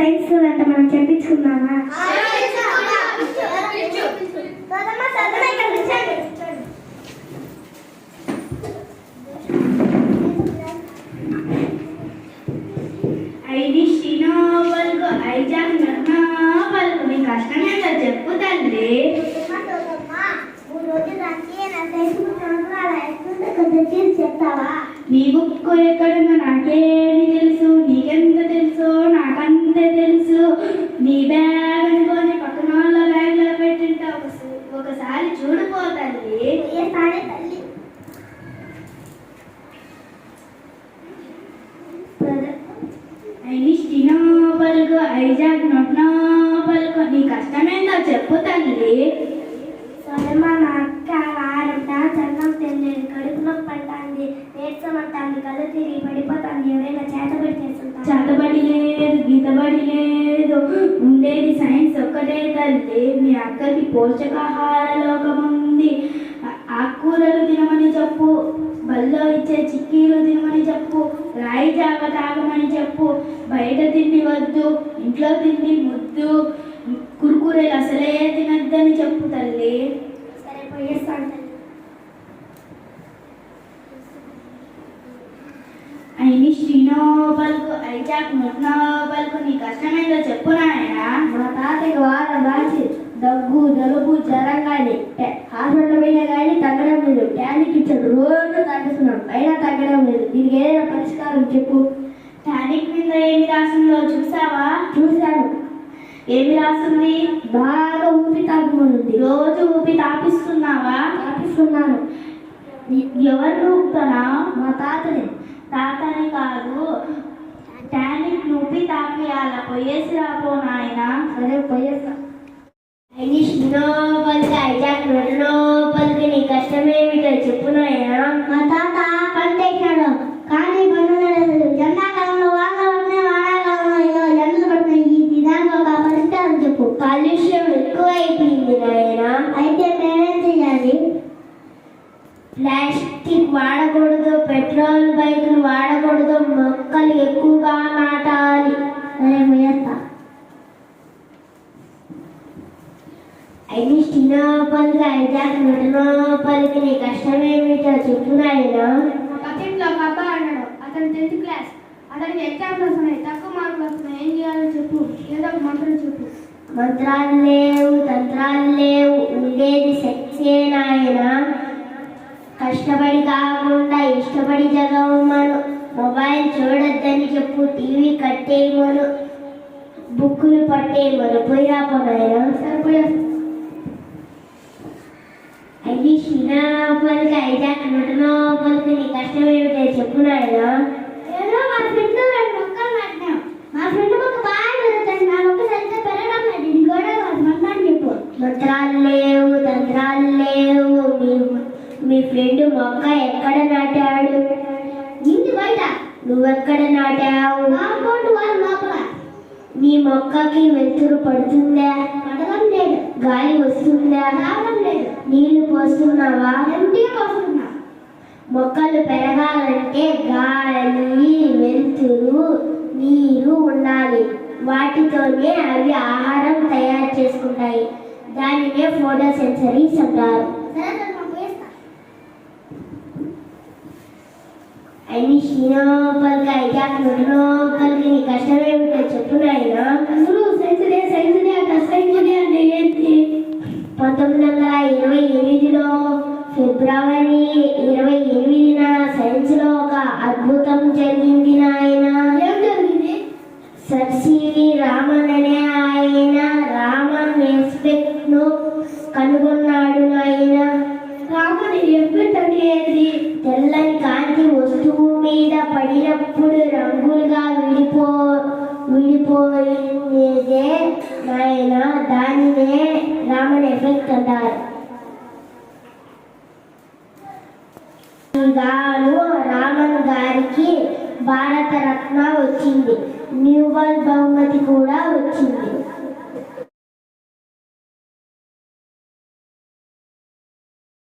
Science అంట మనం చెప్పించుకుందామా? నీ కష్టం ఏంటో చెప్పు తల్లి. చెప్తావా? నీ బుక్ ఎక్కడుందో నాకేమి తెలుసు, నీకెంత తెలుసు నాకంతే తెలుసు. నీ బ్యాగ్ అనుకోని పక్కన వాళ్ళ బ్యాగ్ లో పెట్టింటే ఒకసారి చూడిపో తల్లి. పలుకు ఐజాక్ నొట్నో పలుకు నీ కష్టమేందో చెప్పు తల్లి. మా అక్క వారంట చన్నం తెలియదు, కడుపు నొప్పి పడుతుంది, నేర్చమంటుంది, కళ్ళు తిరిగి పడిపోతుంది. ఎవరైనా చేతబడి చేస్తుంటా? చేతబడి లేదు, గీతబడి లేదు, ఉండేది సైన్స్ ఒక్కటే తల్లి. మీ అక్కకి పోషకాహార లోకం ఉంది. ఆకుకూరలు తినమని చెప్పు, బల్లో ఇచ్చే చిక్కీలు తినమని చెప్పు, రాయి జావ తాగమని చెప్పు, బయట తిండి వద్దు, ఇంట్లో తిండి ముద్దు, కురుకురేలు అసలే తినద్దని చెప్పు తల్లి. సరే పోయేస్తాను తల్లి. అయిని శ్రీనోబల్కు ఐజాక్ నొట్నోబల్కు నీ కష్టమేందో చెప్పు నాయనా. మా తాతకి వారం రాసి దగ్గు జలుబు జ్వరం కానీ హాస్పిటల్ పోయినా కానీ తగ్గడం లేదు. టానిక్ ఇచ్చాడు, రోజు తాగిస్తున్నాడు, అయినా తగ్గడం లేదు. దీనికి ఏదైనా పరిష్కారం చెప్పు. టానిక్ మీద ఏమి రాసిందో చూసావా? చూశాను. ఏమి రాసింది? బాగా ఊపి తాగుతుంది. రోజు ఊపి తాపిస్తున్నావా? తాపిస్తున్నాను. ఎవరు ఊపుతానా? మా తాతని. తాతని కాదు, టానిక్ ఊపి తాపియాల. పోయేసి రాపో నాయన. సరే పోయేస్తా. నీ కష్టమేమిటో చెప్పు నాయన. మా తాత పంటేశాడు కానీ పనులేదు. ఎండాకాలంలో వానలు వానాకాలంలో ఎండలు పడుతున్నాయి. దానికి ఒక పరిష్కారం చెప్పు. కాలుష్యం ఎక్కువైపోయింది నాయన. అయితే మేమేం చేయాలి? ప్లాస్టిక్ వాడకూడదు, పెట్రోల్ బైకులు వాడకూడదు, మొక్కలు ఎక్కువగా నాటాలి. సరే పోయేస్తా. ఐజాక్ నొట్నోబల్కు నీ కష్టమేమిటో చెప్పు నాయన. పక్కింట్లో ఒక అబ్బాయి అన్నాడు, అతను 10th క్లాస్. అతనికి ఎగ్జామ్స్ వస్తున్నాయి, తక్కువ మార్కులు వస్తున్నాయి. ఏం చేయాలో చెప్పు. ఏదో ఒక మంత్రం చెప్పు. మంత్రాలు లేవు, తంత్రాలు లేవు, ఉండేది సెక్సే నాయన. కష్టపడి కాకుండా ఇష్టపడి చదవమను, మొబైల్ చూడొద్దని చెప్పు, టీవీ కట్టేయమను, బుక్కులు పట్టేయమను. పోయి రాపో నాయన. సరిపోయా. అది శ్రీనోబల్కు ఐజాక్ నొట్నోబల్కు నీ కష్టమేమిటో చెప్పు నాయన. ఏదో మా ఫ్రెండ్ 2 మొక్కలు నాటినాం. మా ఫ్రెండ్ మొక్క బాగా పెరుగుతుంది, నా మొక్క సరిగ్గా పెరగడం లేదు. ఇది కూడా మంత్రాన్ని చెప్పు. మంత్రాలు లేవు, తంత్రాలు లేవు. మీ ఫ్రెండ్ మొక్క ఎక్కడ నాటాడు? ఇంటి బయట. నువ్వెక్కడ నాటావు? కాంపౌండ్ వాల్ లోపల. నీ మొక్కకి వెలుతురు పడుతుందా? పడడం లేదు. గాలి వస్తుందా? రావడం లేదు. నీళ్లు పోస్తున్నావా? ఎంటిగా పోస్తున్నా. మొక్కలు పెరగాలంటే గాలి, వెలుతురు, నీరు ఉండాలి. వాటితోనే అవి ఆహారం తయారు చేసుకుంటాయి. దానినే ఫోటోసెన్సరీస్ అంటారు. అయిని శ్రీనోబల్కు ఐజాక్ నొట్నోబల్కు నీ కష్టమేమిటో చెప్పు నాయన. అసలు సైన్స్డే అంట. సైన్స్డే అంటే ఏంటి? 1928లో ఫిబ్రవరి 28న సైన్స్లో ఒక అద్భుతం జరిగింది నాయన. ఏం జరిగింది? సర్ సివి రామన్ అనే ఆయన రామన్ ఎఫెక్ట్ ను కనుగొన్నాడు నాయన. రామన్ ఎఫెక్ట్ అంటే ఏంటి? తెల్లని కాంతి వస్తువు మీద పడినప్పుడు రంగులుగా విడిపోయిందే నాయన. దానినే రామన్ ఎఫెక్ట్ అంటారు. గాను రామన్ గారికి భారతరత్న వచ్చింది, నోబెల్ బహుమతి కూడా వచ్చింది.